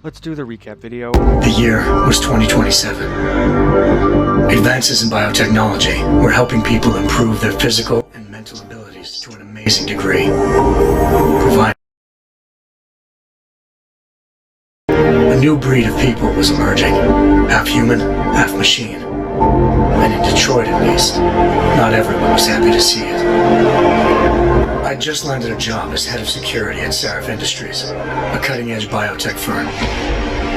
Let's do the recap video. The year was 2027. Advances in biotechnology were helping people improve their physical and mental abilities to an amazing degree. A new breed of people was emerging, half human, half machine. And in Detroit at least, not everyone was happy to see it. I'd just landed a job as head of security at Sarif Industries, a cutting-edge biotech firm.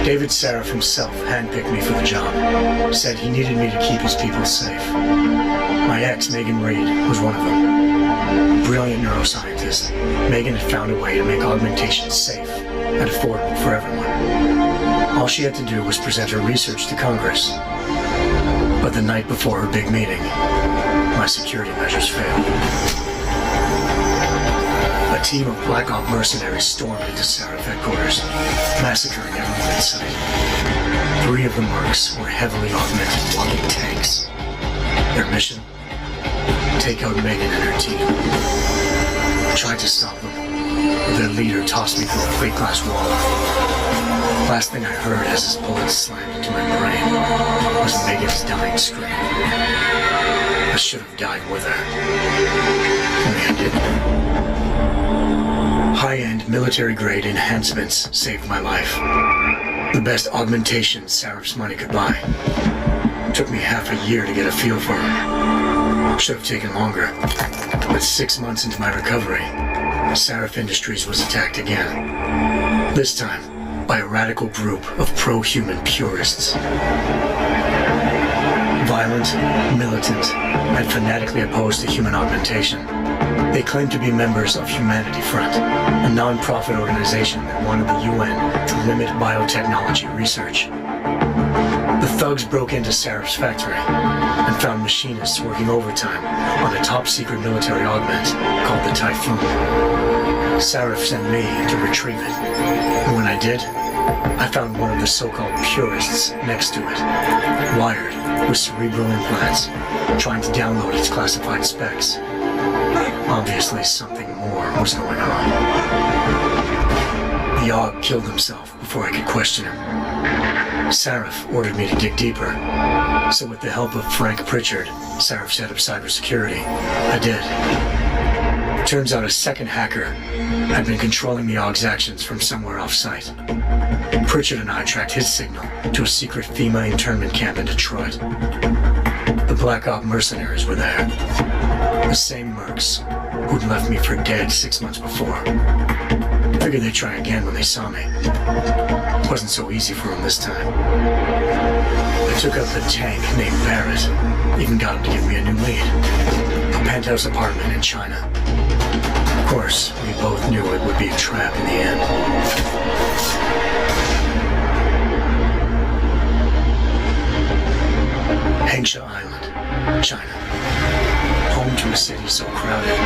David Sarif himself handpicked me for the job, said he needed me to keep his people safe. My ex, Megan Reed, was one of them. A brilliant neuroscientist, Megan had found a way to make augmentation safe and affordable for everyone. All she had to do was present her research to Congress. But the night before her big meeting, my security measures failed. A team of Black Op mercenaries stormed into Sarif headquarters, massacring everyone in sight. 3 of the mercs were heavily augmented walking tanks. Their mission? Take out Megan and her team. I tried to stop them, but their leader tossed me through a plate glass wall. Last thing I heard as his bullets slammed into my brain was Megan's dying scream. I should have died with her. Only I didn't. High-end military-grade enhancements saved my life. The best augmentation Sarif's money could buy. It took me half a year to get a feel for them. Should have taken longer. But 6 months into my recovery, Sarif Industries was attacked again. This time, by a radical group of pro-human purists. Violent, militant, and fanatically opposed to human augmentation. They claimed to be members of Humanity Front, a non-profit organization that wanted the UN to limit biotechnology research. The thugs broke into Sarif's factory and found machinists working overtime on a top-secret military augment called the Typhoon. Sarif sent me to retrieve it, and when I did, I found one of the so-called purists next to it, wired with cerebral implants, trying to download its classified specs. Obviously, something more was going on. The Aug killed himself before I could question him. Sarif ordered me to dig deeper, so with the help of Frank Pritchard, Sarif's head of cybersecurity, I did. Turns out a second hacker had been controlling the Aug's actions from somewhere off-site. Pritchard and I tracked his signal to a secret FEMA internment camp in Detroit. The Black Op mercenaries were there. The same mercs who'd left me for dead 6 months before. Figured they'd try again when they saw me. Wasn't so easy for them this time. I took out the tank named Barrett. Even got him to give me a new lead. A penthouse apartment in China. Of course, we both knew it would be a trap in the end. Hengsha Island, China. Home to a city so crowded,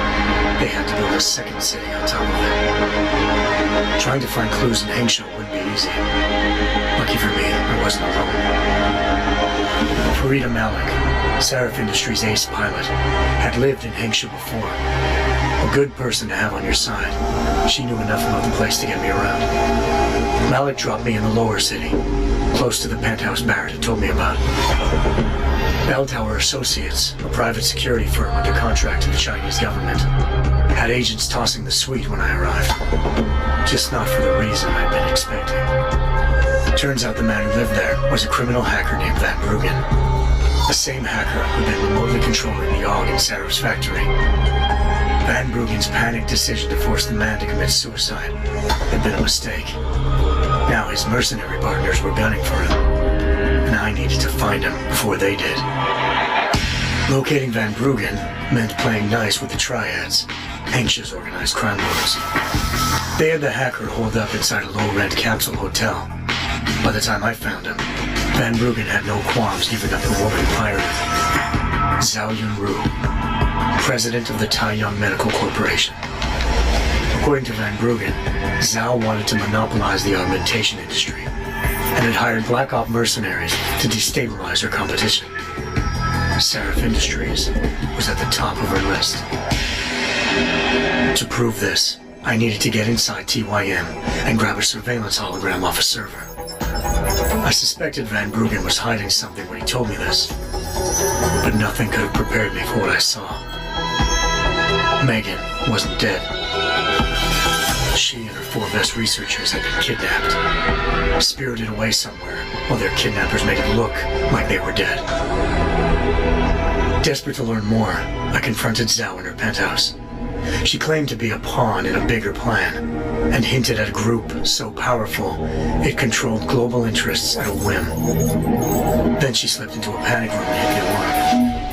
they had to build a second city on top of it. Trying to find clues in Hengsha wouldn't be easy. Lucky for me, I wasn't alone. Farida Malik, Sarif Industries' ace pilot, had lived in Hengsha before. A good person to have on your side. She knew enough about the place to get me around. Malik dropped me in the lower city, close to the penthouse Barrett had told me about. Bell Tower Associates, a private security firm under contract to the Chinese government, had agents tossing the suite when I arrived. Just not for the reason I'd been expecting. Turns out the man who lived there was a criminal hacker named Van Bruggen. The same hacker who'd been remotely controlling the Aug in Sarif's factory. Van Bruggen's panicked decision to force the man to commit suicide had been a mistake. Now his mercenary partners were gunning for him, and I needed to find him before they did. Locating Van Bruggen meant playing nice with the Triads, Hengsha's organized crime lords. They had the hacker holed up inside a low-rent capsule hotel. By the time I found him, Van Bruggen had no qualms giving up the woman pirated. Zhao Yunru, president of the Taiyang Medical Corporation. According to Van Bruggen, Zhao wanted to monopolize the augmentation industry and had hired Black Op mercenaries to destabilize her competition. Sarif Industries was at the top of her list. To prove this, I needed to get inside TYM and grab a surveillance hologram off a server. I suspected Van Bruggen was hiding something when he told me this, but nothing could have prepared me for what I saw. Megan wasn't dead. She and her 4 best researchers had been kidnapped, spirited away somewhere, while their kidnappers made it look like they were dead. Desperate to learn more, I confronted Zhao in her penthouse. She claimed to be a pawn in a bigger plan, and hinted at a group so powerful it controlled global interests at a whim. Then she slipped into a panic room and hit the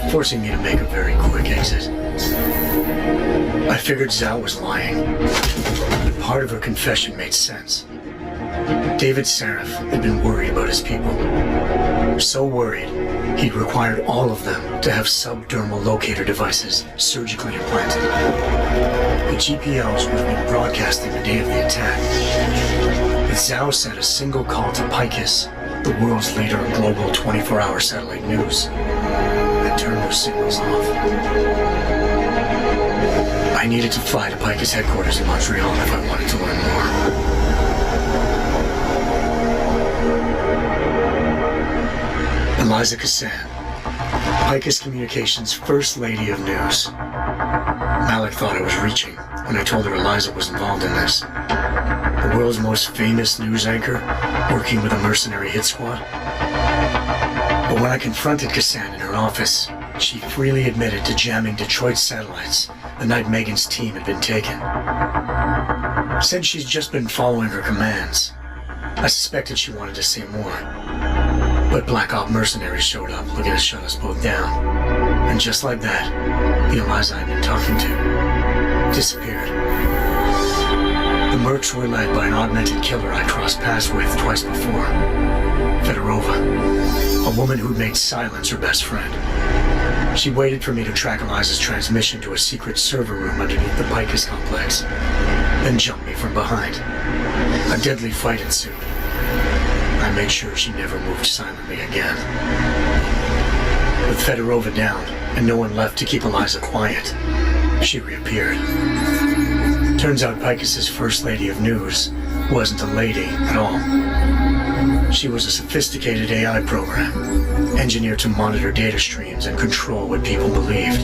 alarm, forcing me to make a very quick exit. I figured Zhao was lying, but part of her confession made sense. David Seraph had been worried about his people. So worried, he'd required all of them to have subdermal locator devices surgically implanted. The GPLs would have been broadcasting the day of the attack. But Zhao sent a single call to Picus, the world's leader in global 24-hour satellite news, and turned those signals off. I needed to fly to Picus headquarters in Montreal if I wanted to learn more. Eliza Cassan, Picus Communications' First Lady of News. Malik thought I was reaching when I told her Eliza was involved in this. The world's most famous news anchor, working with a mercenary hit squad. But when I confronted Cassan in her office, she freely admitted to jamming Detroit's satellites the night Megan's team had been taken. Said she's just been following her commands. I suspected she wanted to say more. But Black Op mercenaries showed up looking to shut us both down. And just like that, the Eliza I'd been talking to disappeared. The mercs were led by an augmented killer I crossed paths with twice before. Fedorova, a woman who'd made silence her best friend. She waited for me to track Eliza's transmission to a secret server room underneath the Picus complex, then jumped me from behind. A deadly fight ensued. I made sure she never moved silently again. With Fedorova down and no one left to keep Eliza quiet, she reappeared. Turns out Picus's First Lady of News wasn't a lady at all. She was a sophisticated AI program, engineered to monitor data streams and control what people believed.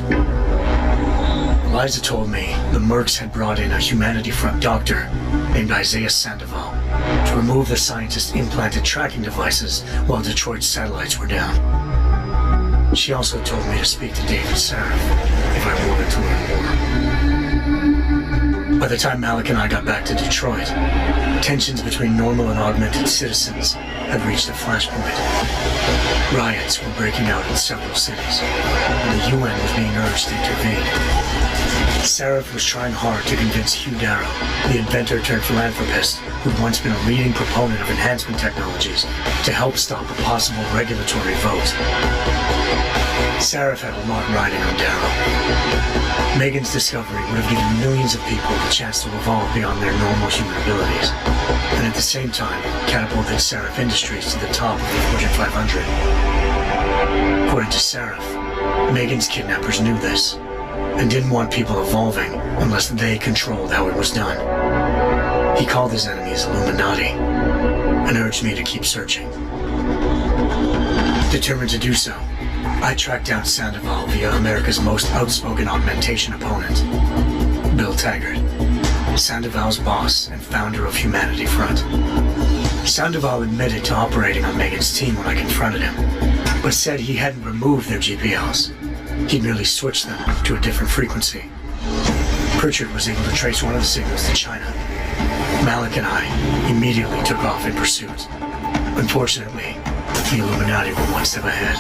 Eliza told me the mercs had brought in a Humanity Front doctor named Isaiah Sandoval to remove the scientist's implanted tracking devices while Detroit's satellites were down. She also told me to speak to David Seraph if I wanted to learn more. By the time Malik and I got back to Detroit, tensions between normal and augmented citizens had reached a flashpoint. Riots were breaking out in several cities, and the UN was being urged to intervene. Seraph was trying hard to convince Hugh Darrow, the inventor-turned-philanthropist who'd once been a leading proponent of enhancement technologies, to help stop a possible regulatory vote. Seraph had a lot riding on Darrow. Megan's discovery would have given millions of people the chance to evolve beyond their normal human abilities, and at the same time catapulted Seraph Industries to the top of the Fortune 500. According to Seraph, Megan's kidnappers knew this, and didn't want people evolving unless they controlled how it was done. He called his enemies Illuminati, and urged me to keep searching. Determined to do so, I tracked down Sandoval via America's most outspoken augmentation opponent, Bill Taggart, Sandoval's boss and founder of Humanity Front. Sandoval admitted to operating on Megan's team when I confronted him, but said he hadn't removed their GPLs. He'd merely switched them to a different frequency. Pritchard was able to trace one of the signals to China. Malik and I immediately took off in pursuit. Unfortunately, the Illuminati were one step ahead.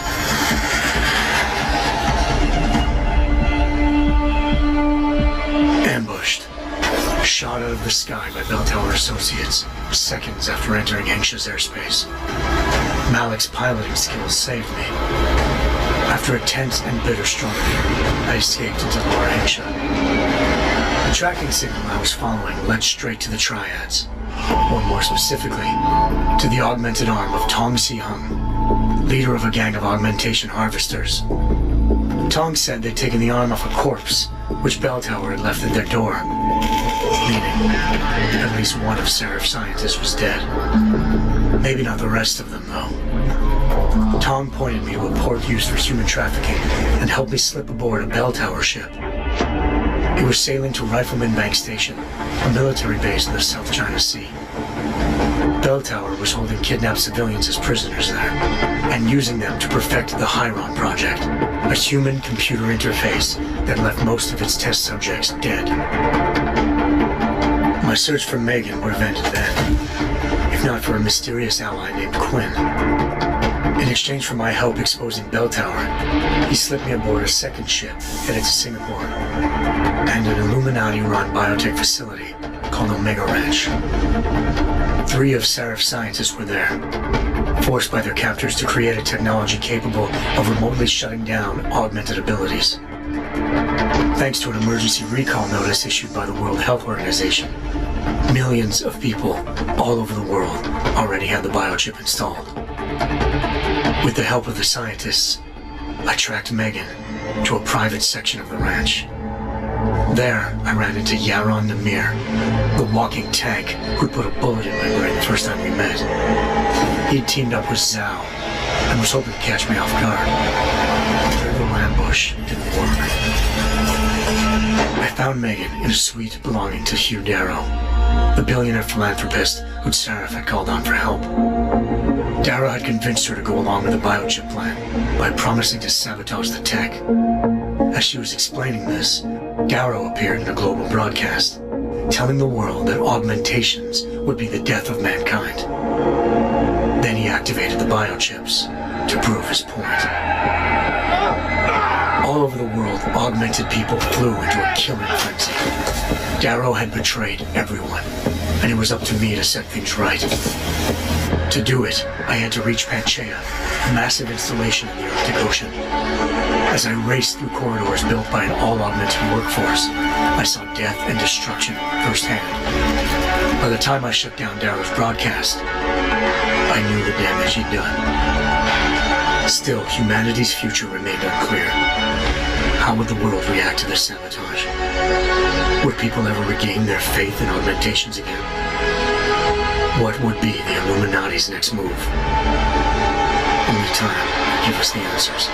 Ambushed. Shot out of the sky by Bell Tower Associates, seconds after entering Hengsha's airspace. Malik's piloting skills saved me. After a tense and bitter struggle, I escaped into Lower Hengsha. The tracking signal I was following led straight to the Triads, or more specifically, to the augmented arm of Tong Si-hung, leader of a gang of augmentation harvesters. Tong said they'd taken the arm off a corpse, which Bell Tower had left at their door, meaning at least one of Seraph's scientists was dead. Maybe not the rest of them, though. Tom pointed me to a port used for human trafficking and helped me slip aboard a bell tower ship. It was sailing to Rifleman Bank Station, a military base in the South China Sea. Bell Tower was holding kidnapped civilians as prisoners there, and using them to perfect the Hyron Project, a human-computer interface that left most of its test subjects dead. My search for Megan would have ended then, if not for a mysterious ally named Quinn. In exchange for my help exposing Bell Tower, he slipped me aboard a second ship headed to Singapore, and an Illuminati-run biotech facility called Omega Ranch. 3 of Serif's scientists were there, forced by their captors to create a technology capable of remotely shutting down augmented abilities. Thanks to an emergency recall notice issued by the World Health Organization, millions of people all over the world already had the biochip installed. With the help of the scientists, I tracked Megan to a private section of the ranch. There, I ran into Yaron Namir, the walking tank who'd put a bullet in my brain the first time we met. He'd teamed up with Zhao and was hoping to catch me off guard. The little ambush didn't work. I found Megan in a suite belonging to Hugh Darrow, the billionaire philanthropist who'd Serif had called on for help. Darrow had convinced her to go along with the biochip plan by promising to sabotage the tech. As she was explaining this, Darrow appeared in a global broadcast, telling the world that augmentations would be the death of mankind. Then he activated the biochips to prove his point. All over the world, augmented people flew into a killing frenzy. Darrow had betrayed everyone, and it was up to me to set things right. To do it, I had to reach Panchaea, a massive installation in the Arctic Ocean. As I raced through corridors built by an all-augmented workforce, I saw death and destruction firsthand. By the time I shut down Darrow's broadcast, I knew the damage he'd done. Still, humanity's future remained unclear. How would the world react to this sabotage? Would people ever regain their faith in augmentations again? What would be the Illuminati's next move? Only time will give us the answers.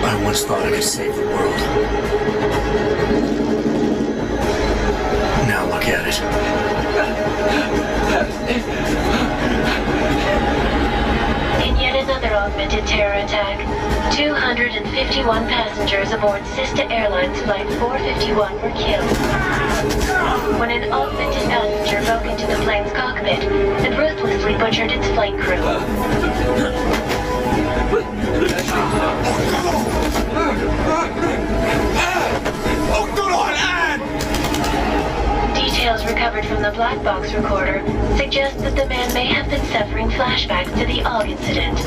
I once thought I could save the world. Now look at it. In yet another augmented terror attack, 251 passengers aboard Sister Airlines Flight 451 were killed. When an augmented passenger broke into the plane's cockpit and ruthlessly butchered its flight crew. Details recovered from the black box recorder suggest that the man may have been suffering flashbacks to the AUG incident.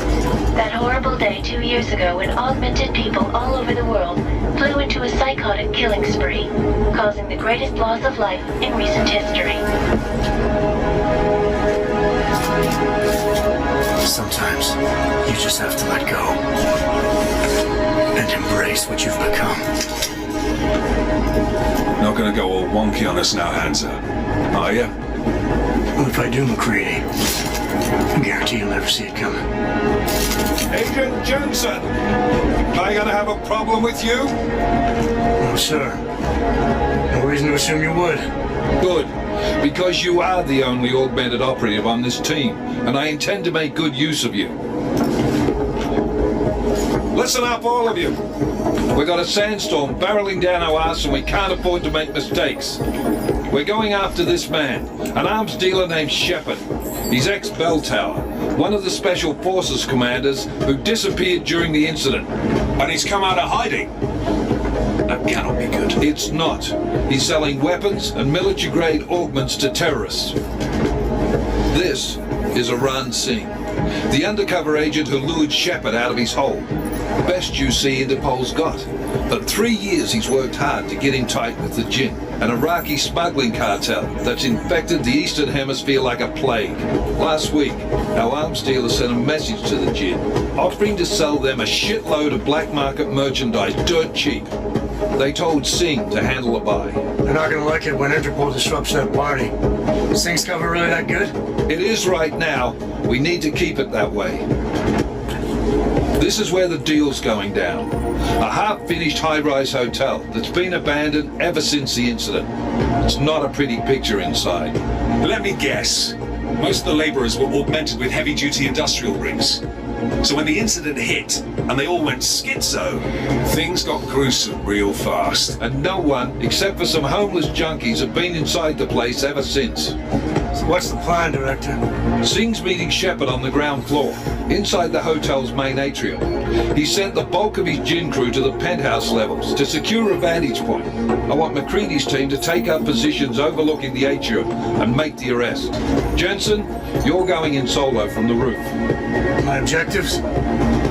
That horrible day 2 years ago when augmented people all over the world flew into a psychotic killing spree, causing the greatest loss of life in recent history. Sometimes you just have to let go and embrace what you've become. Not gonna go all wonky on us now, Hansa, are ya? Well, if I do, McCready, I guarantee you'll never see it coming. Agent Jensen, am I gonna have a problem with you? No, sir. No reason to assume you would. Good, because you are the only augmented operative on this team, and I intend to make good use of you. Listen up, all of you. We got a sandstorm barreling down our ass and we can't afford to make mistakes. We're going after this man, an arms dealer named Shepard. He's ex-Bell Tower, one of the Special Forces commanders who disappeared during the incident. And he's come out of hiding. That cannot be good. It's not. He's selling weapons and military-grade augments to terrorists. This is Aran Singh, the undercover agent who lured Shepard out of his hole. Best you see Interpol's got. For 3 years he's worked hard to get in tight with the Jinn, an Iraqi smuggling cartel that's infected the Eastern Hemisphere like a plague. Last week, our arms dealer sent a message to the Jinn, offering to sell them a shitload of black market merchandise dirt cheap. They told Singh to handle the buy. They're not gonna like it when Interpol disrupts that party. Is Sing's cover really that good? It is right now. We need to keep it that way. This is where the deal's going down. A half-finished high-rise hotel that's been abandoned ever since the incident. It's not a pretty picture inside. Let me guess. Most of the laborers were augmented with heavy-duty industrial rigs. So when the incident hit, and they all went schizo, things got gruesome real fast. And no one, except for some homeless junkies, have been inside the place ever since. So what's the plan, Director? Singh's meeting Shepard on the ground floor, inside the hotel's main atrium. He sent the bulk of his Jinn crew to the penthouse levels to secure a vantage point. I want McCready's team to take up positions overlooking the atrium and make the arrest. Jensen, you're going in solo from the roof. My objectives?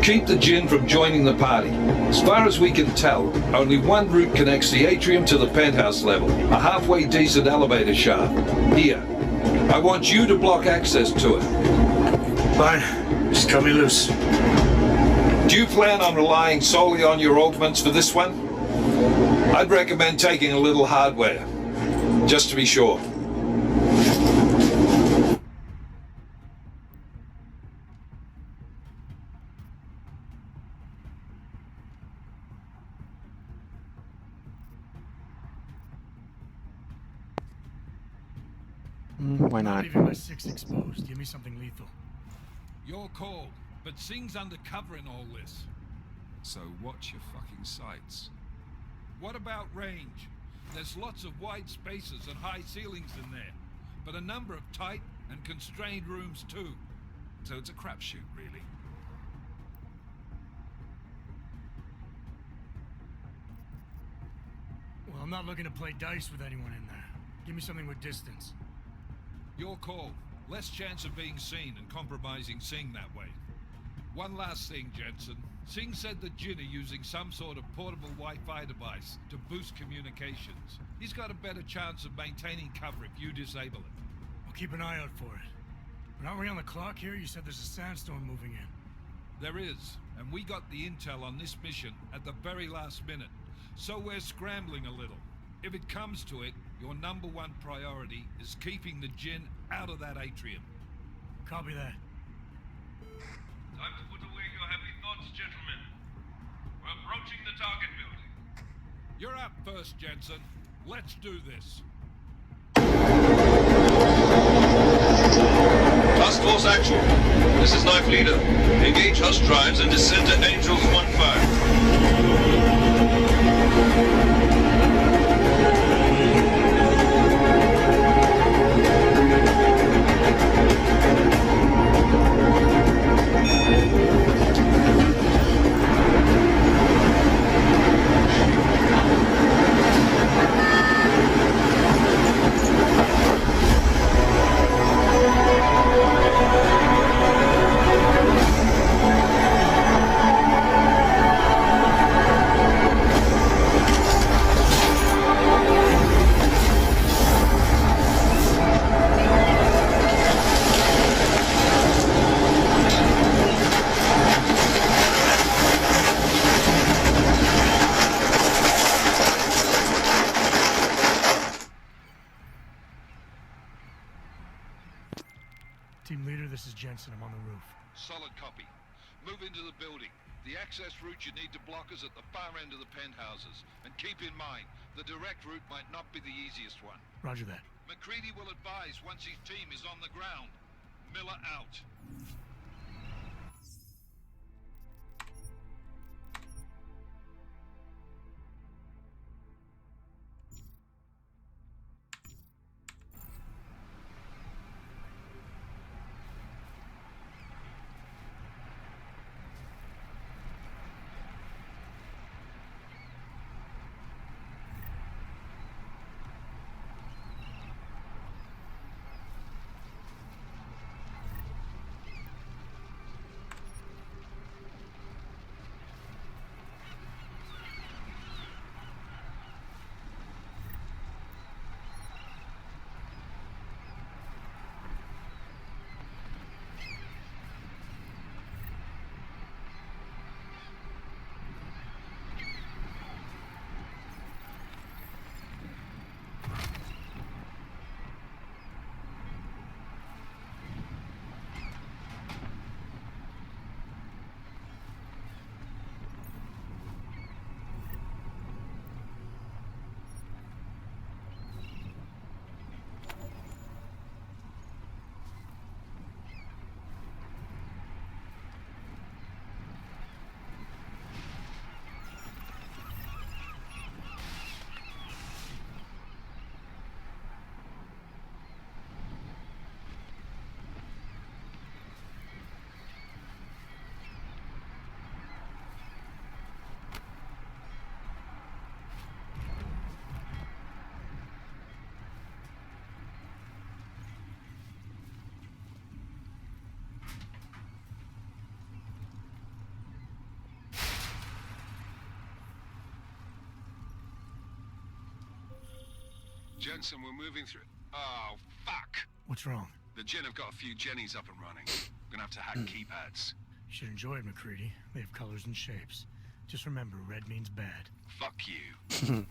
Keep the Jinn from joining the party. As far as we can tell, only one route connects the atrium to the penthouse level, a halfway decent elevator shaft. Here. I want you to block access to it. Fine. Just cut me loose. Do you plan on relying solely on your augments for this one? I'd recommend taking a little hardware, just to be sure. Why not? Leaving my 6 exposed. Give me something lethal. Your call, but Singh's undercover in all this. So watch your fucking sights. What about range? There's lots of wide spaces and high ceilings in there, but a number of tight and constrained rooms too. So it's a crapshoot, really. Well, I'm not looking to play dice with anyone in there. Give me something with distance. Your call. Less chance of being seen and compromising Singh that way. One last thing, Jensen. Singh said the Jinn are using some sort of portable Wi-Fi device to boost communications. He's got a better chance of maintaining cover if you disable it. I'll keep an eye out for it. But aren't we on the clock here? You said there's a sandstorm moving in. There is, and we got the intel on this mission at the very last minute. So we're scrambling a little. If it comes to it, your number one priority is keeping the Jinn out of that atrium. Copy that. Time to put away your heavy thoughts, gentlemen. We're approaching the target building. You're up first, Jensen. Let's do this. Task Force Actual. This is Knife Leader. Engage Hush drives and descend to Angels 1-5. Team leader, this is Jensen. I'm on the roof. Solid copy. Move into the building. The access route you need to block is at the far end of the penthouses. And keep in mind, the direct route might not be the easiest one. Roger that. McCready will advise once his team is on the ground. Miller out. Jensen, we're moving through... Oh, fuck! What's wrong? The Jinn have got a few Jennies up and running. Gonna have to hack keypads. You should enjoy it, McCready. They have colors and shapes. Just remember, red means bad. Fuck you.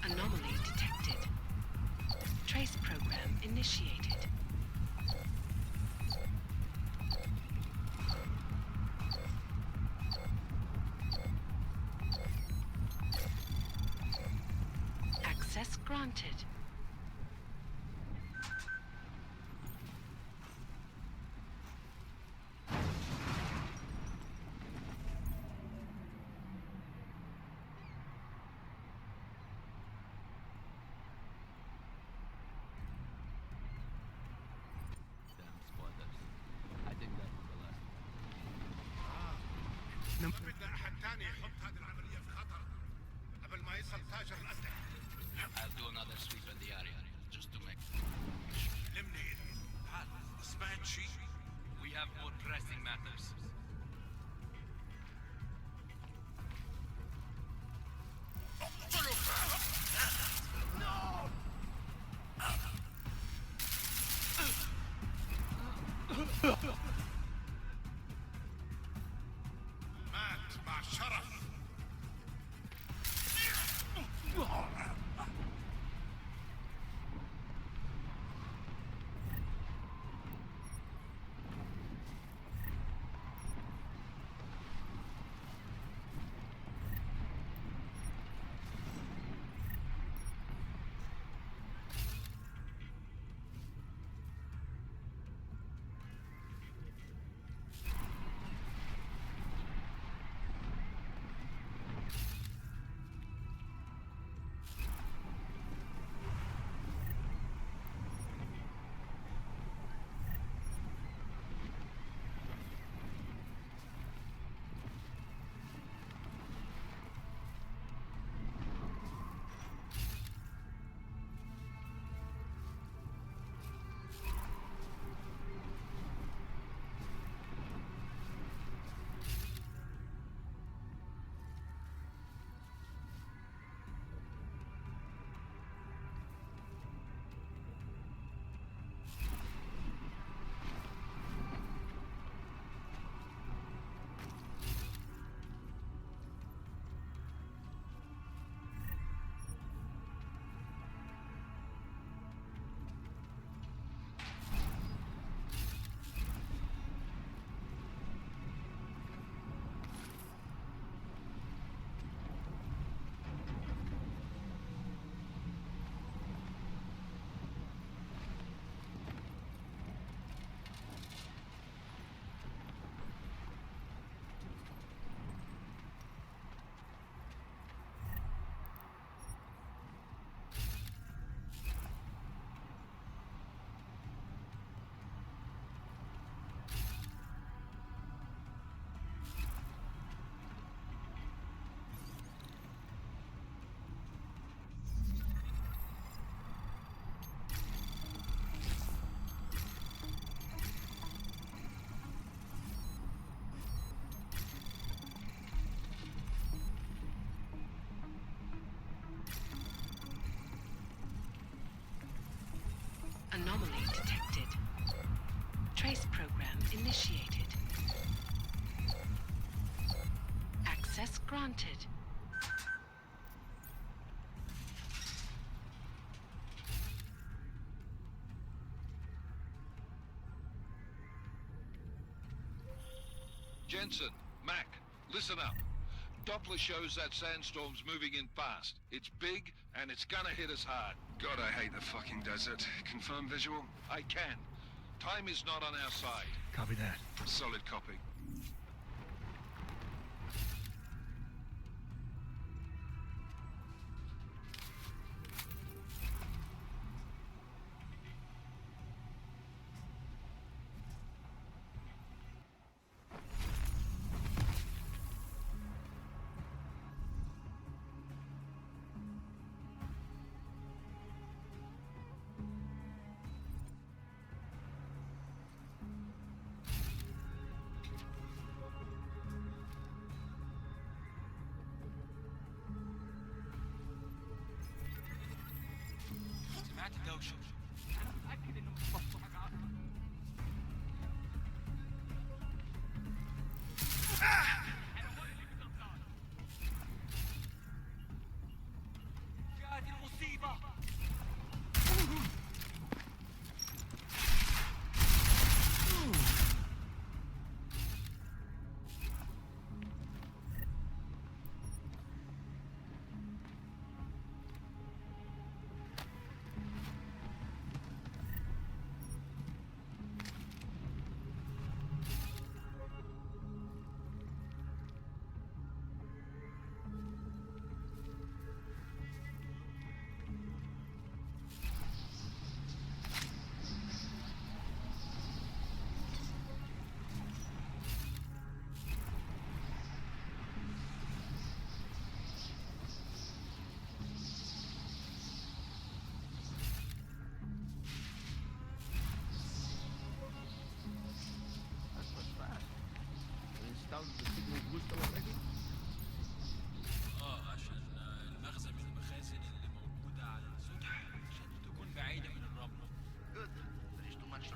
Anomaly detected. Trace program initiated. Access granted. بدنا احد تاني يحط هذه العملية في خطر قبل ما يصل تاجر الأسلحة. I'll do another sweep in the area, just to make... لمني تعال سمعت شيء؟ We have more pressing matters. مات مع شرف. Anomaly detected. Trace program initiated. Access granted. Jensen, Mac, listen up. Doppler shows that sandstorm's moving in fast. It's big, and it's gonna hit us hard. God, I hate the fucking desert. Confirm visual? I can. Time is not on our side. Copy that. Solid copy. سمعت الدوشة. أنا متأكد إنه متوقع معك. جاءت المصيبة.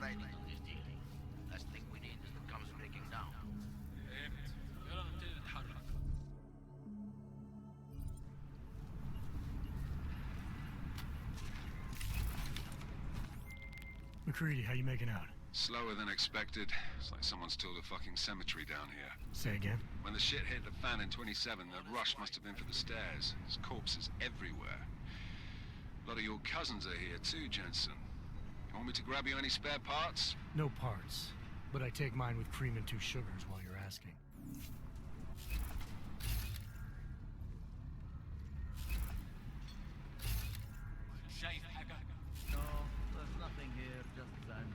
riding on this deal. Last thing we need is the comes breaking down. يلا نبتدي نتحرك. McCready, how you making out? Slower than expected. It's like someone's tilled a fucking cemetery down here. Say again? When the shit hit the fan in 27, the rush must have been for the stairs. There's corpses everywhere. A lot of your cousins are here too, Jensen. You want me to grab you any spare parts? No parts. But I take mine with cream and 2 sugars while you're asking. شايف حاجة؟ No, there's nothing here, just sand.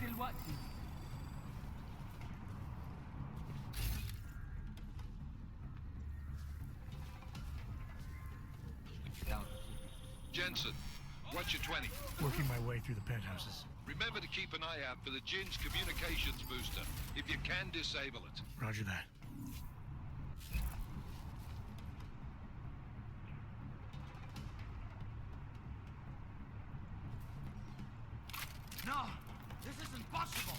دلوقتي. Jensen, What's your 20? Working my way through the penthouses. Remember to keep an eye out for the Jinn's communications booster. If you can, disable it. Roger that. No! This isn't possible!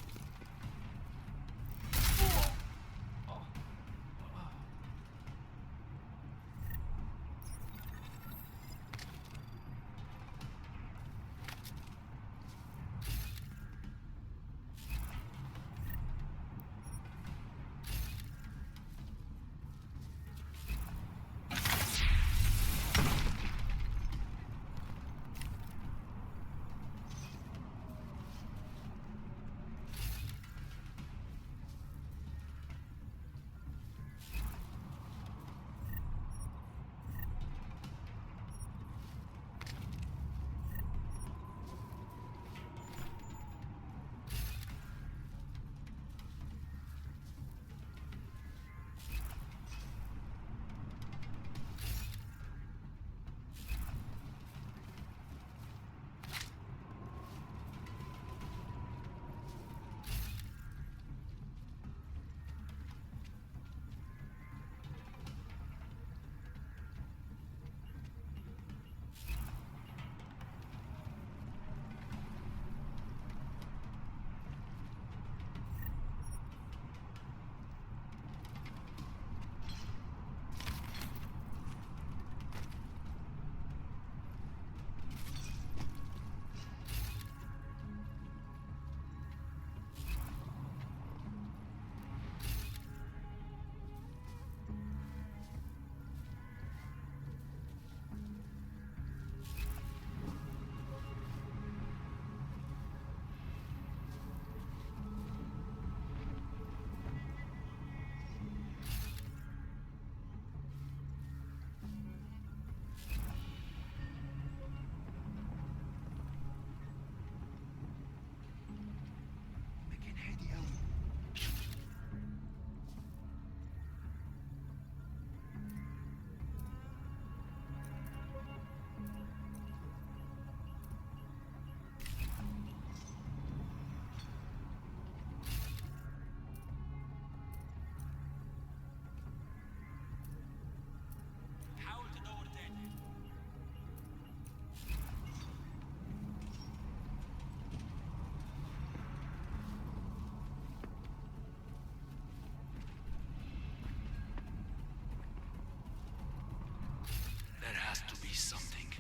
Something.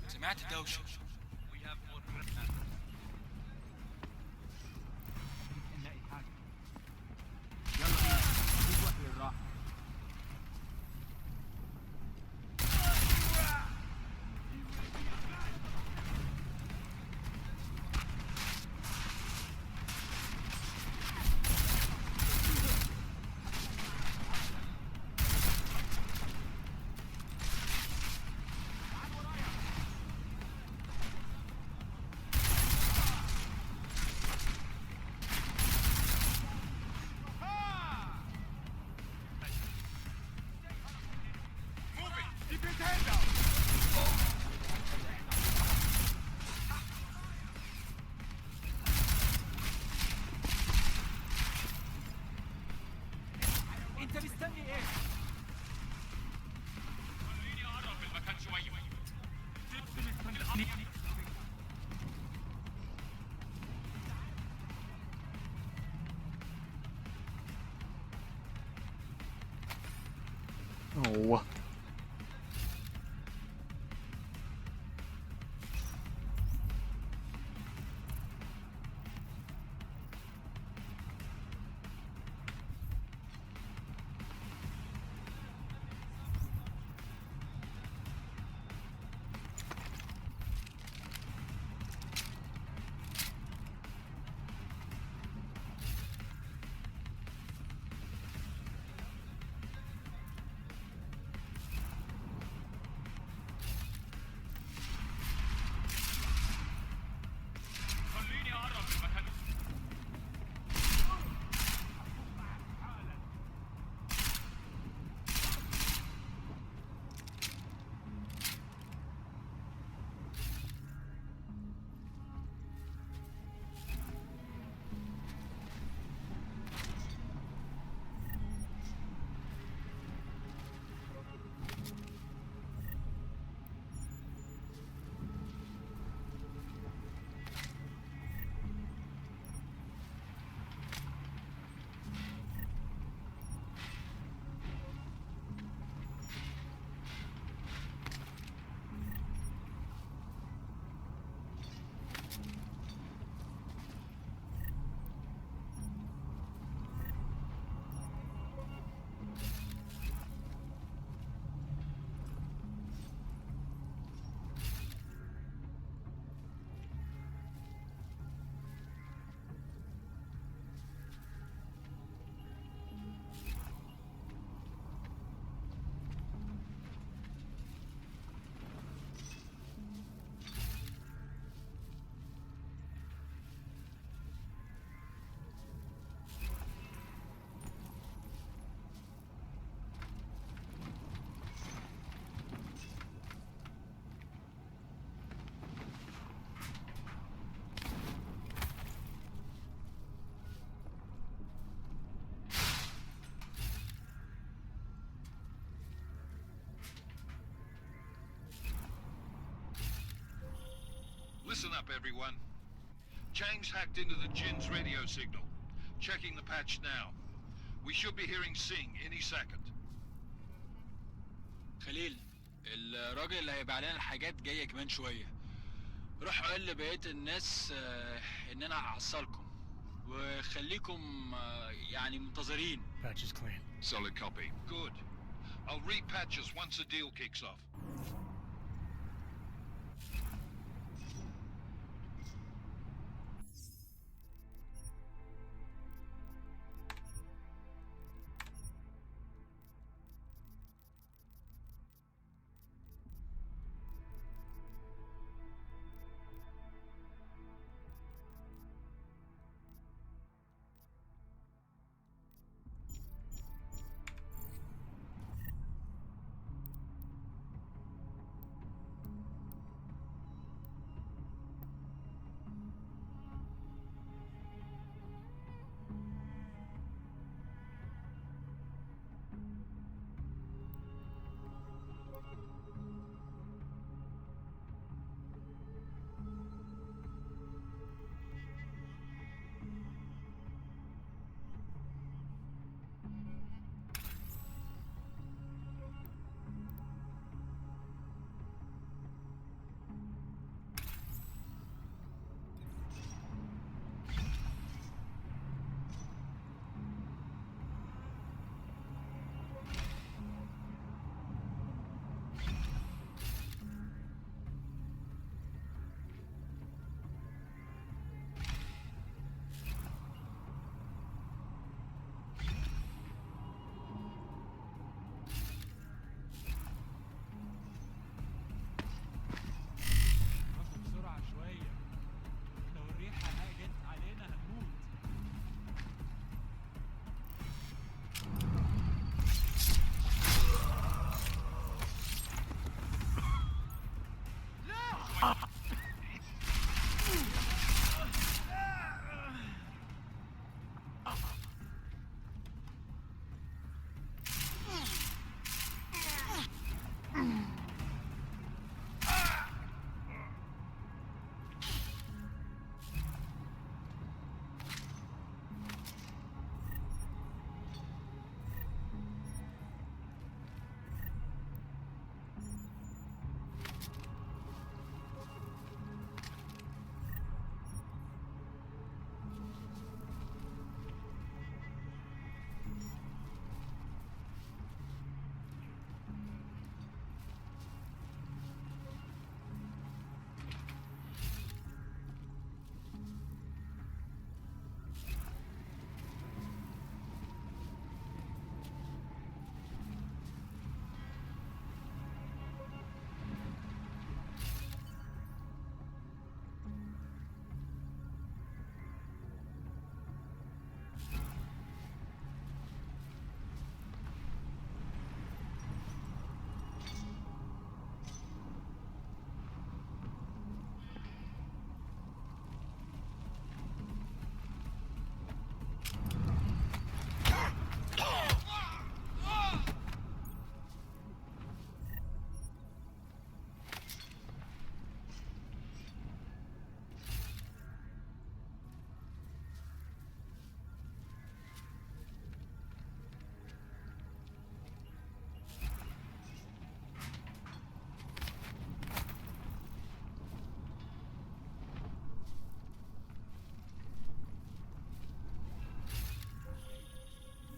سمعت دوشة. We have more نلاقي حاجة. يلا بينا. في وقت للراحة. انت مستني ايه؟ خليني اقرب من المكان شويه. Oh. everyone. James hacked into the Jinn's radio signal. Checking the patch now. We should be hearing Sing any second. خليل، الراجل اللي هيبقى علينا الحاجات جاية كمان شوية. روح قول لبقية الناس ان انا هحصلكم وخليكم يعني منتظرين. Patch is clean. Solid copy. Good. I'll repatch us once the deal kicks off.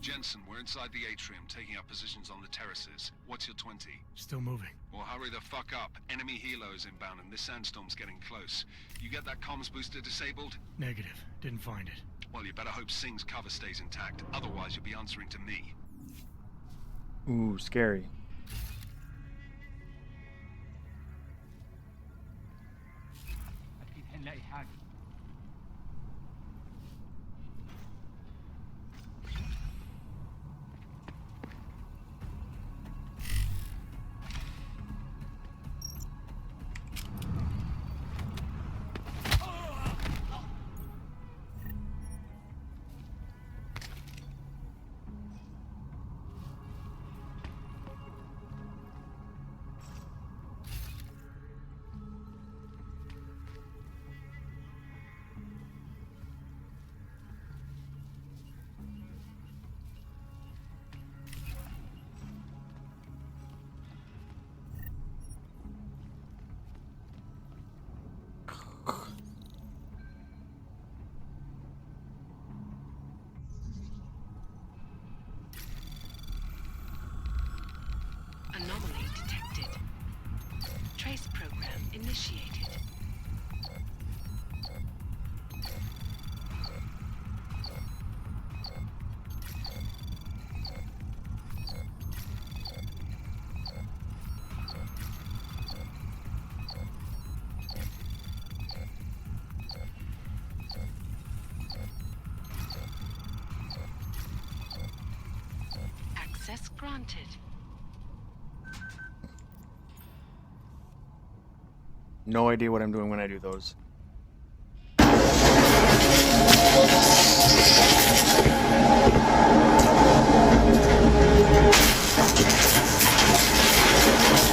Jensen, we're inside the atrium, taking up positions on the terraces. What's your 20? Still moving. Well, hurry the fuck up. Enemy helo is inbound and this sandstorm's getting close. You get that comms booster disabled? Negative. Didn't find it. Well, you better hope Singh's cover stays intact. Otherwise, you'll be answering to me. Ooh, scary. أكيد هنلاقي حاجة. Trace program initiated. Access granted. No idea what I'm doing when I do those.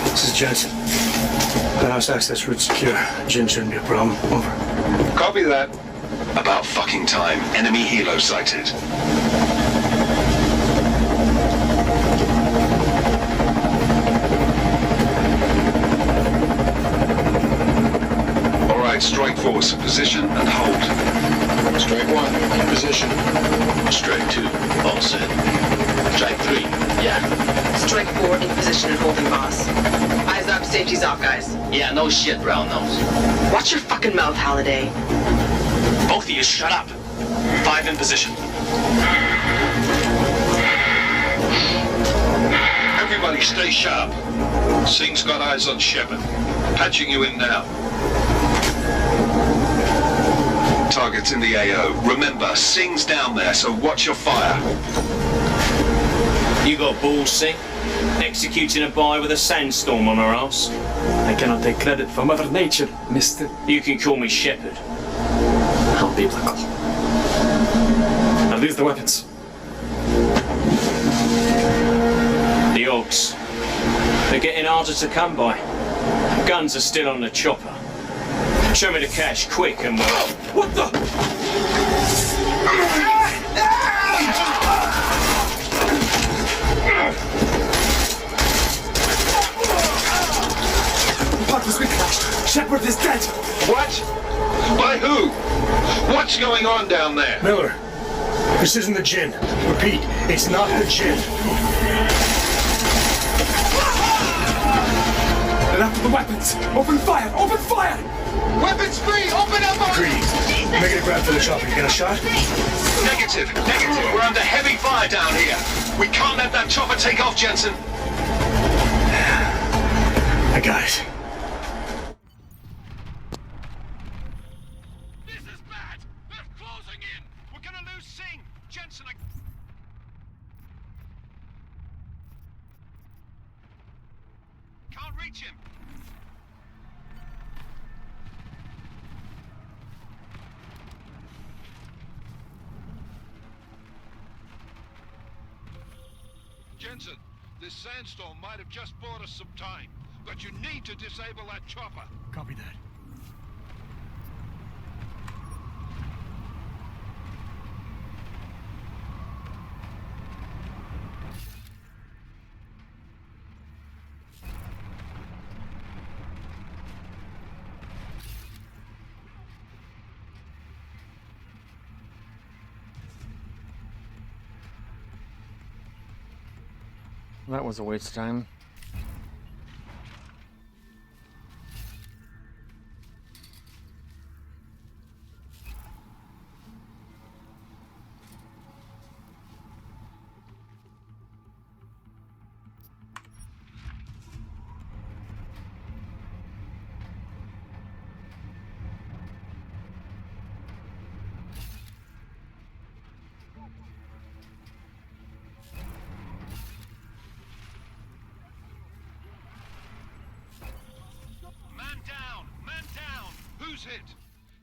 This is Jensen. Penthouse access route secure. Jin shouldn't be a problem. Over. Copy that. About fucking time. Enemy helo sighted. All right, strike force. Position and hold. Strike 1, in position. Strike 2, all set. Strike 3, yeah. Strike 4 in position and holding, boss. Eyes up, safety's off, guys. Yeah, no shit, brown nose. Watch your fucking mouth, Holiday. Both of you, shut up. 5 in position. Everybody stay sharp. Singh's got eyes on Shepard. Patching you in now. Target's in the AO. Remember, Singh's down there, so watch your fire. You got balls, Singh? Executing a buy with a sandstorm on our ass? I cannot take credit for Mother Nature, Mister. You can call me Shepard. How biblical. Are these the weapons? The Ogs. They're getting harder to come by. Guns are still on the chopper. Show me the cash, quick, and we'll... What the? Partners, we clashed. Shepard is dead. What? By who? What's going on down there? Miller, this isn't the Jinn. Repeat, it's not the Jinn. And after the weapons, open fire! Open fire! Weapons free! Open up on... Greedy. Make a grab for the chopper. You got a shot? Negative. We're under heavy fire down here. We can't let that chopper take off, Jensen. I got it. This is bad. They're closing in. We're gonna lose Singh. Jensen, can't reach him. Jensen, this sandstorm might have just bought us some time, but you need to disable that chopper. Copy that. That was a waste of time. Who's hit?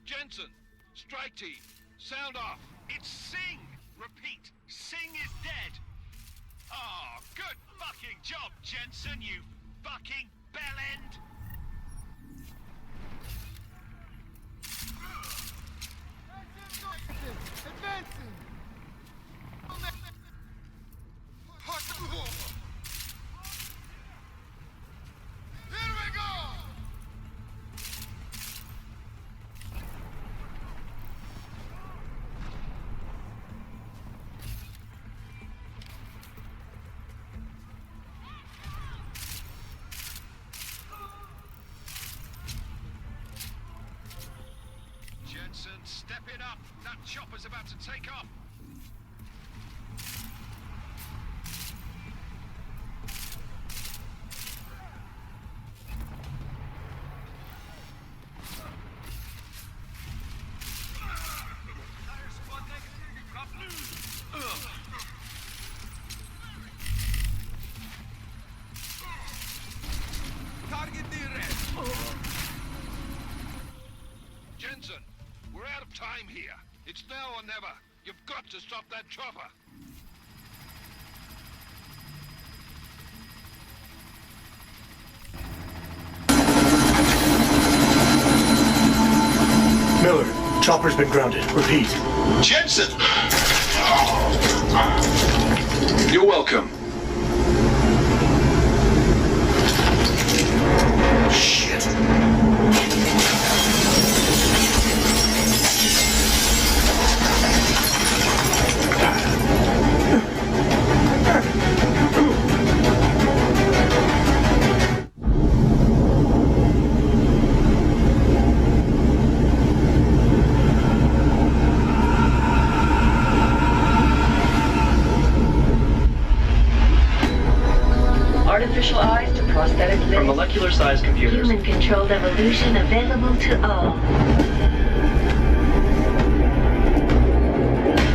Jensen, strike team, sound off. It's Singh. Repeat, Singh is dead. Oh, good fucking job, Jensen, you fucking bellend. Advancing! Here we go! Step it up. That chopper's about to take off. Jensen, we're out of time here. It's now or never. You've got to stop that chopper. Miller, chopper's been grounded. Repeat. Jensen! You're welcome. Shit. Artificial eyes to prosthetic limbs. From molecular-sized computers. Human-controlled evolution available to all.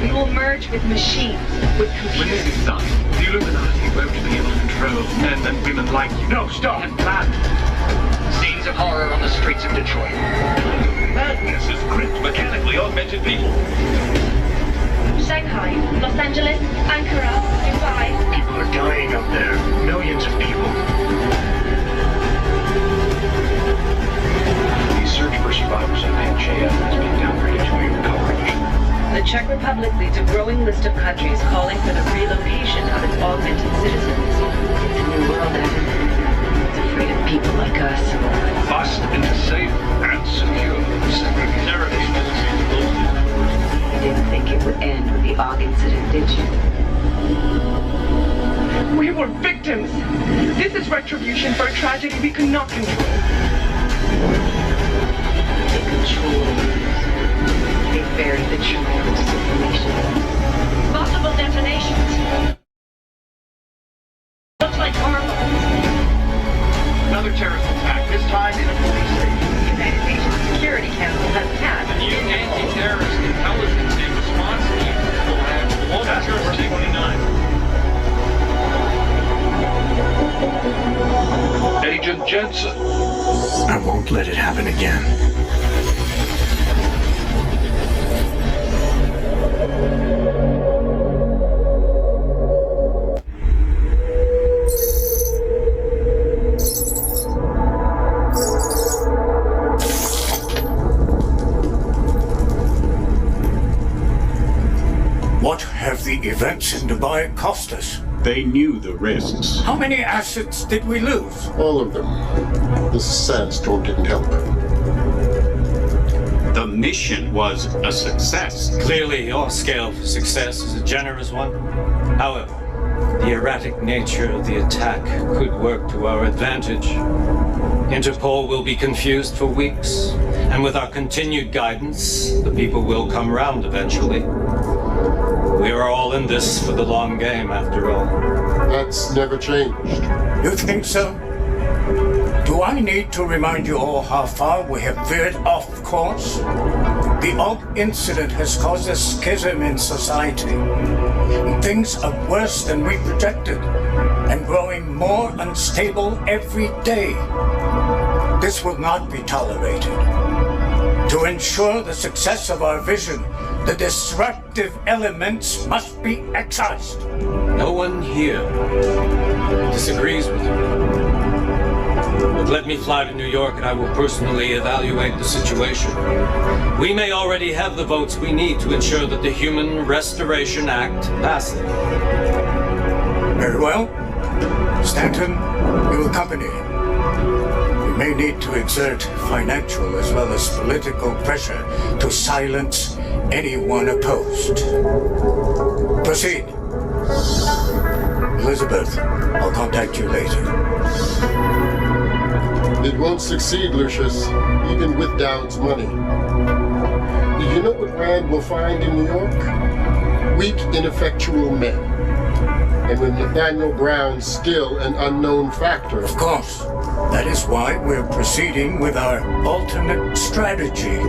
We will merge with machines, with computers. When this is done, the Illuminati won't be able to control men and women like you. No, stop! And plan. Scenes of horror on the streets of Detroit. Madness has gripped mechanically augmented people. Shanghai, Los Angeles, Ankara, Dubai. People are dying up there. Millions of people. The search for survivors of NJM has been downgraded to your coverage. The Czech Republic leads a growing list of countries calling for the relocation of its augmented citizens. It's a new world, Evan. It's afraid of people like us. Bust into safe and secure segregated You didn't think it would end with the AUG incident, did you? We were victims. This is retribution for a tragedy we could not control. They control. They bury the truth of disinformation. Possible detonations. Looks like hormones. Another terrorist attack, this time in a police station. The United Nations Security Council has passed. The new anti-terrorist intelligence and response team will have all Task Force 29. Agent Jensen. I won't let it happen again. What have the events in Dubai cost us? They knew the risks. How many assets did we lose? All of them. This sandstorm didn't help. The mission was a success. Clearly, your scale of success is a generous one. However, the erratic nature of the attack could work to our advantage. Interpol will be confused for weeks, and with our continued guidance, the people will come round eventually. We are all in this for the long game, after all. That's never changed. You think so? Do I need to remind you all how far we have veered off course? The AUG incident has caused a schism in society. Things are worse than we projected, and growing more unstable every day. This will not be tolerated. To ensure the success of our vision, the disruptive elements must be excised. No one here disagrees with you. But let me fly to New York and I will personally evaluate the situation. We may already have the votes we need to ensure that the Human Restoration Act passes. Very well. Stanton, you accompany him. We may need to exert financial as well as political pressure to silence anyone opposed. Proceed. Elizabeth, I'll contact you later. It won't succeed, Lucius, even with Dowd's money. The You know what Rand will find in New York? Weak, ineffectual men. And with Nathaniel Brown still an unknown factor. Of course. That is why we're proceeding with our alternate strategy.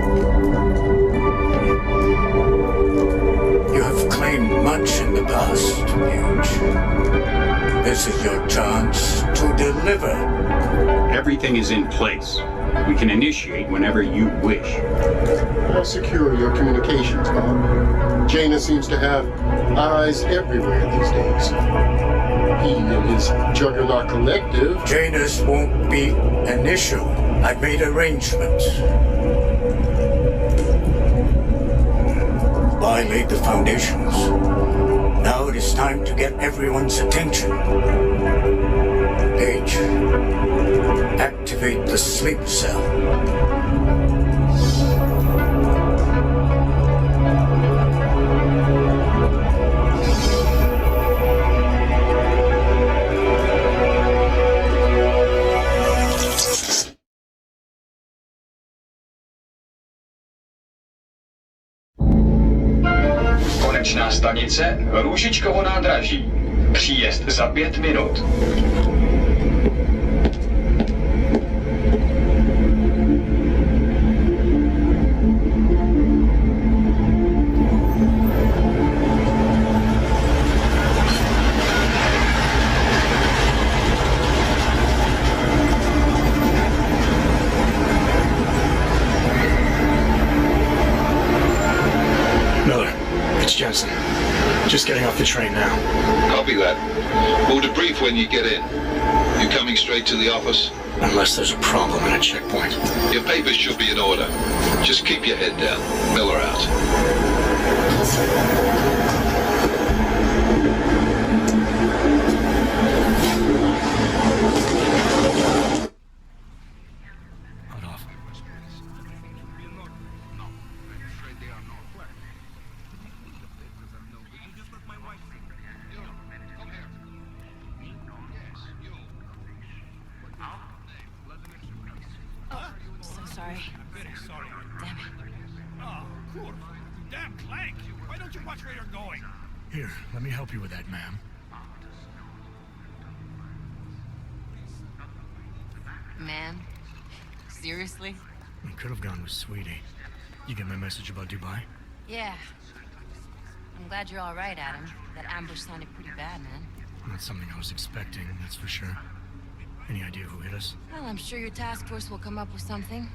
You have claimed much in the past, Huge. This is your chance to deliver. Everything is in place. We can initiate whenever you wish. How secure are your communications, Bob? Jaina seems to have eyes everywhere these days. He and his Juggernaut Collective... Janus won't be an issue. I've made arrangements. I laid the foundations. Now it is time to get everyone's attention. Paige, activate the sleep cell. Konečná stanice Růžičkovo nádraží. Příjezd za 5 minut. Jensen. Just getting off the train now. Copy that. We'll debrief when you get in. You coming straight to the office? Unless there's a problem at a checkpoint. Your papers should be in order. Just keep your head down. Miller out. Here, let me help you with that, ma'am. Ma'am? Seriously? I could have gone with Sweetie. You get my message about Dubai? Yeah. I'm glad you're all right, Adam. That ambush sounded pretty bad, man. Not something I was expecting, that's for sure. Any idea who hit us? Well, I'm sure your task force will come up with something.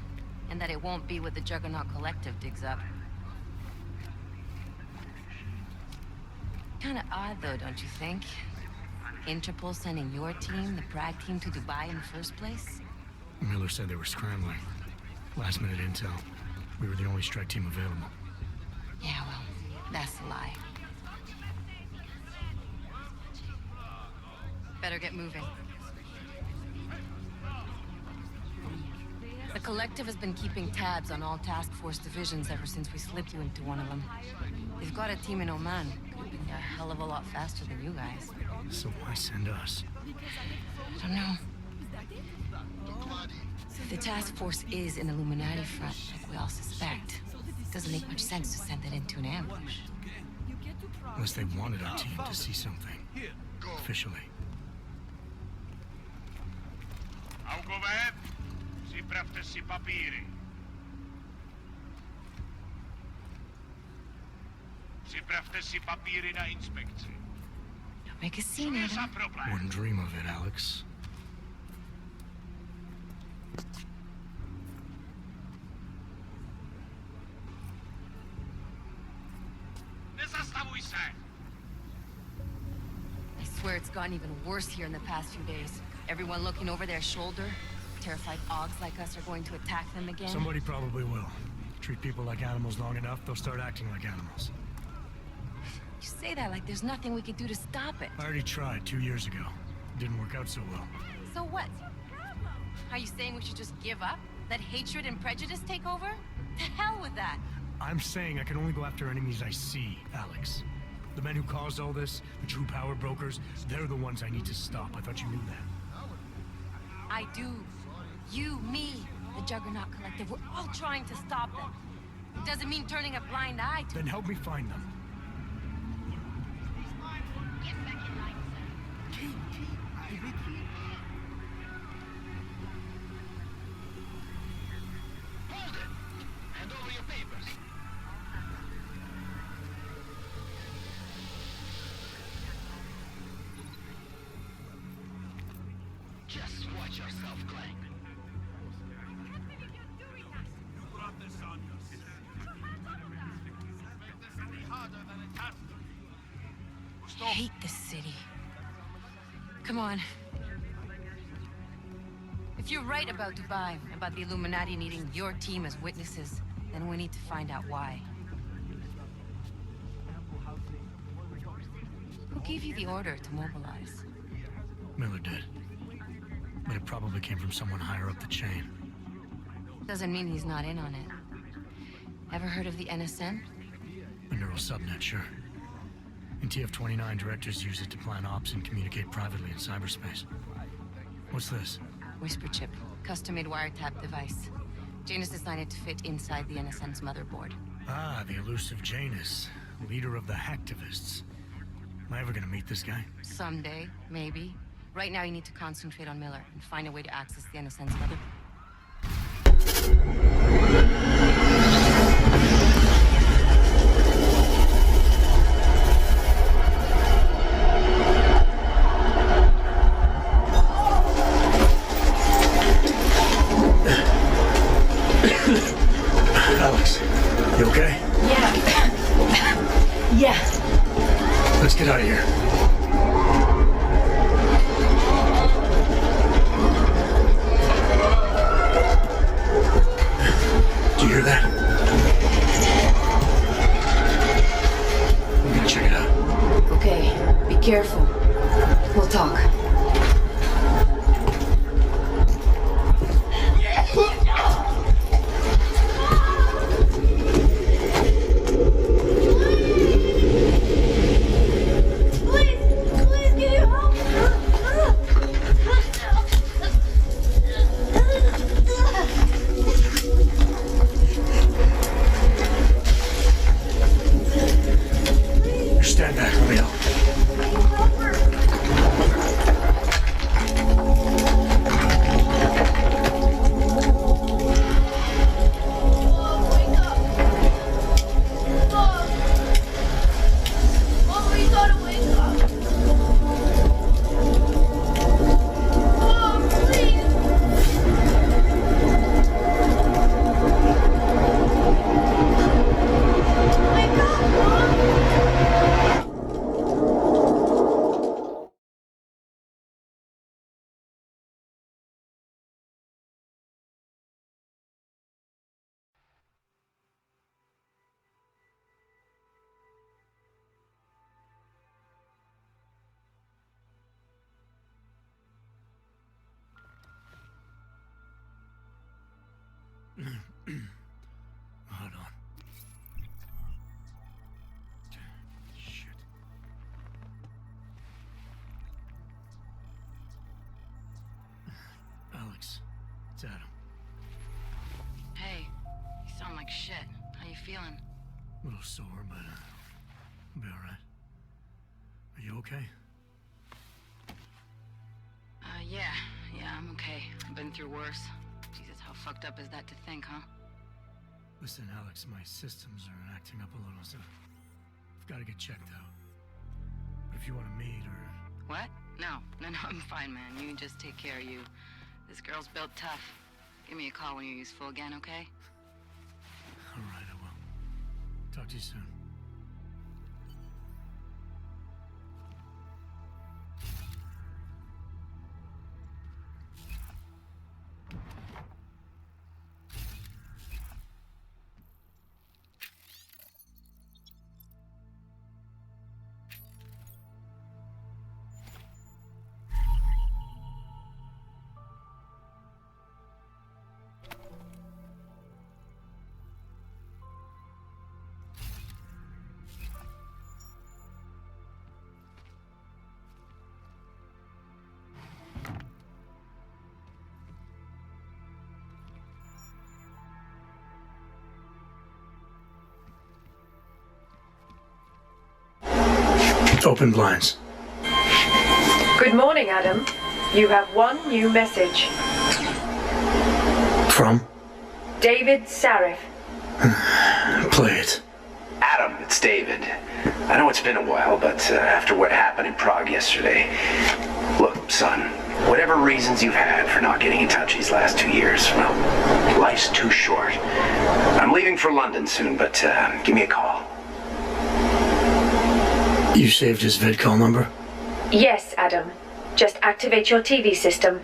And that it won't be what the Juggernaut Collective digs up. Kinda odd, though, don't you think? Interpol sending your team, the Prague team, to Dubai in the first place? Miller said they were scrambling. Last-minute intel. We were the only strike team available. Yeah, well, that's a lie. Better get moving. The Collective has been keeping tabs on all task force divisions ever since we slipped you into one of them. They've got a team in Oman. Could be a hell of a lot faster than you guys. So why send us? I don't know. If the task force is an Illuminati front, like we all suspect, it doesn't make much sense to send it into an ambush. Unless they wanted our team to see something. Officially. Připravte si papíry. Připravte si papíry na inspekci. Don't make a scene, Adam. Wouldn't dream of it, Alex. Nezastavuj se! I swear it's gotten even worse here in the past few days. Everyone looking over their shoulder. Terrified Augs like us are going to attack them again. Somebody probably will. Treat people like animals long enough, they'll start acting like animals. You say that like there's nothing we could do to stop it. I already tried 2 years ago. Didn't work out so well. So what? Are you saying we should just give up? Let hatred and prejudice take over? To hell with that! I'm saying I can only go after enemies I see, Alex. The men who caused all this, the true power brokers, they're the ones I need to stop. I thought you knew that. I do. You, me, the Juggernaut Collective, we're all trying to stop them. Doesn't mean turning a blind eye to... Then help me find them. Hold it! Hand over your papers. Just watch yourself, Clank. I hate this city. Come on. If you're right about Dubai, about the Illuminati needing your team as witnesses, then we need to find out why. Who gave you the order to mobilize? Miller did. But it probably came from someone higher up the chain. Doesn't mean he's not in on it. Ever heard of the NSN? A neural subnet, sure. In TF-29, directors use it to plan ops and communicate privately in cyberspace. What's this? Whisper chip. Custom-made wiretap device. Janus designed it to fit inside the NSN's motherboard. Ah, the elusive Janus. Leader of the hacktivists. Am I ever gonna meet this guy? Someday, maybe. Right now you need to concentrate on Miller and find a way to access the NSN's motherboard. Alex, you okay? Yeah. Yeah. Let's get out of here. Do you hear that? We're gonna check it out. Okay, be careful. We'll talk. Stand back, Leo. Hold on. Shit. Alex, it's Adam. Hey, you sound like shit. How you feeling? A little sore, but I'll be alright. Are you okay? Yeah, I'm okay. I've been through worse. Jesus, how fucked up is that to think, huh? Listen, Alex, my systems are acting up a little, so I've got to get checked out. But if you want to meet or... What? No, I'm fine, man. You just take care of you. This girl's built tough. Give me a call when you're useful again, okay? Alright, I will. Talk to you soon. Open blinds. Good morning, Adam. You have one new message. From? David Sarif. Play it. Adam, it's David. I know it's been a while, but after what happened in Prague yesterday... Look, son, whatever reasons you've had for not getting in touch these last 2 years, well, life's too short. I'm leaving for London soon, but give me a call. You saved his VidCall number? Yes, Adam. Just activate your TV system.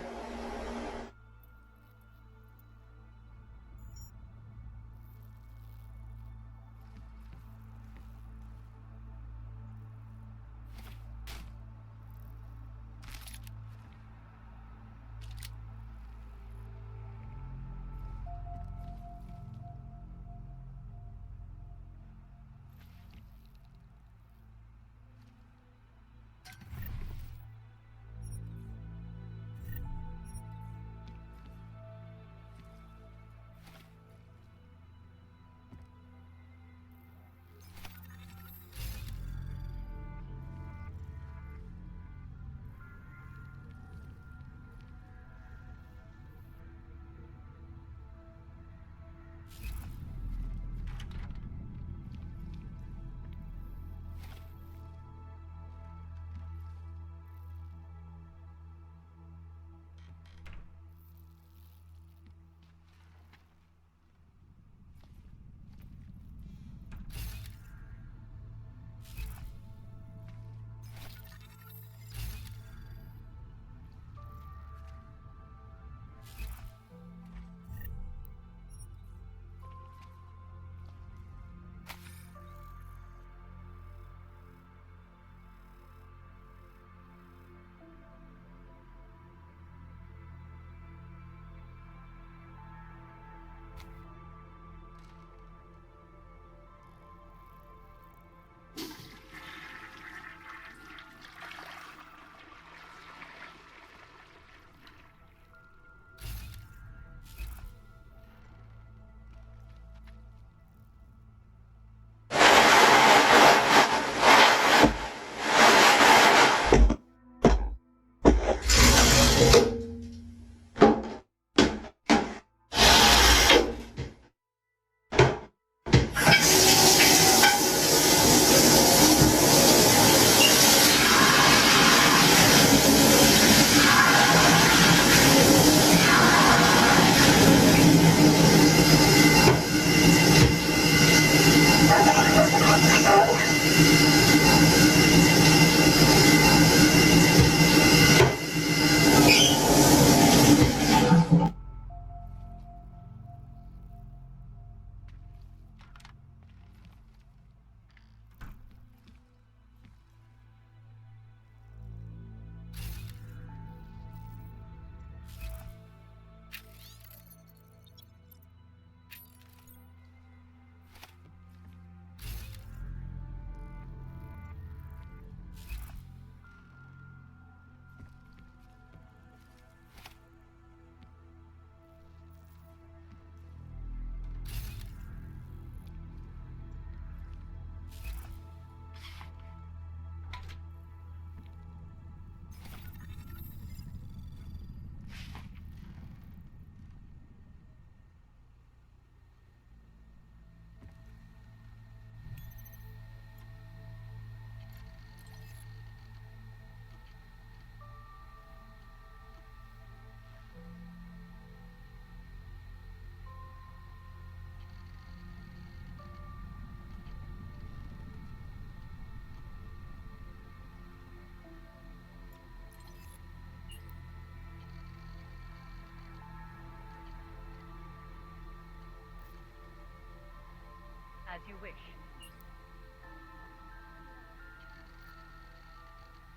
As you wish.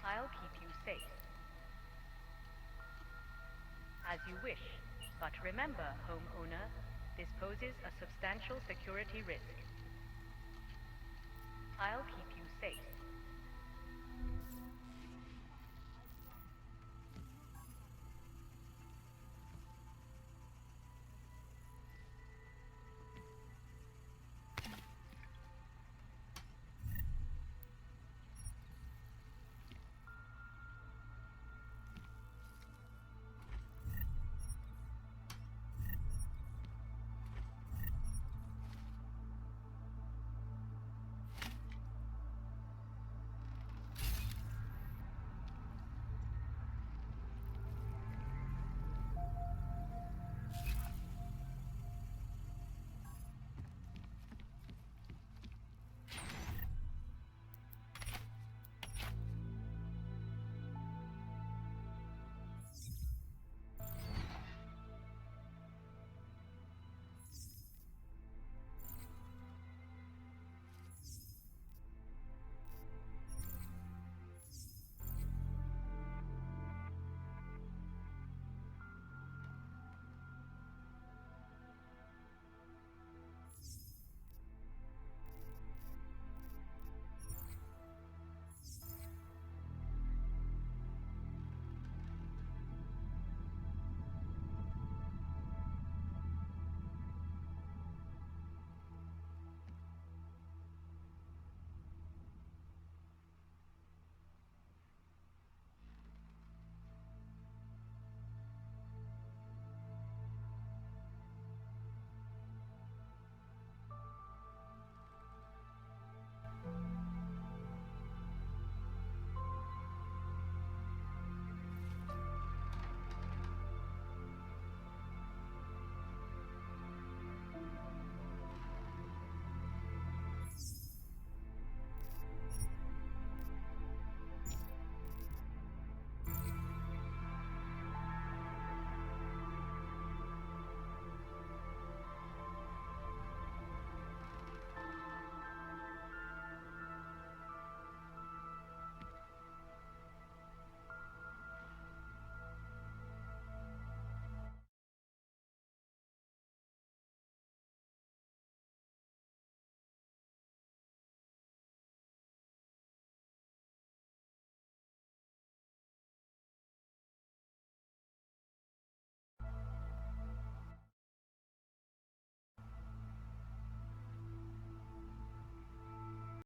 I'll keep you safe. As you wish. But remember, homeowner, this poses a substantial security risk. I'll keep you safe.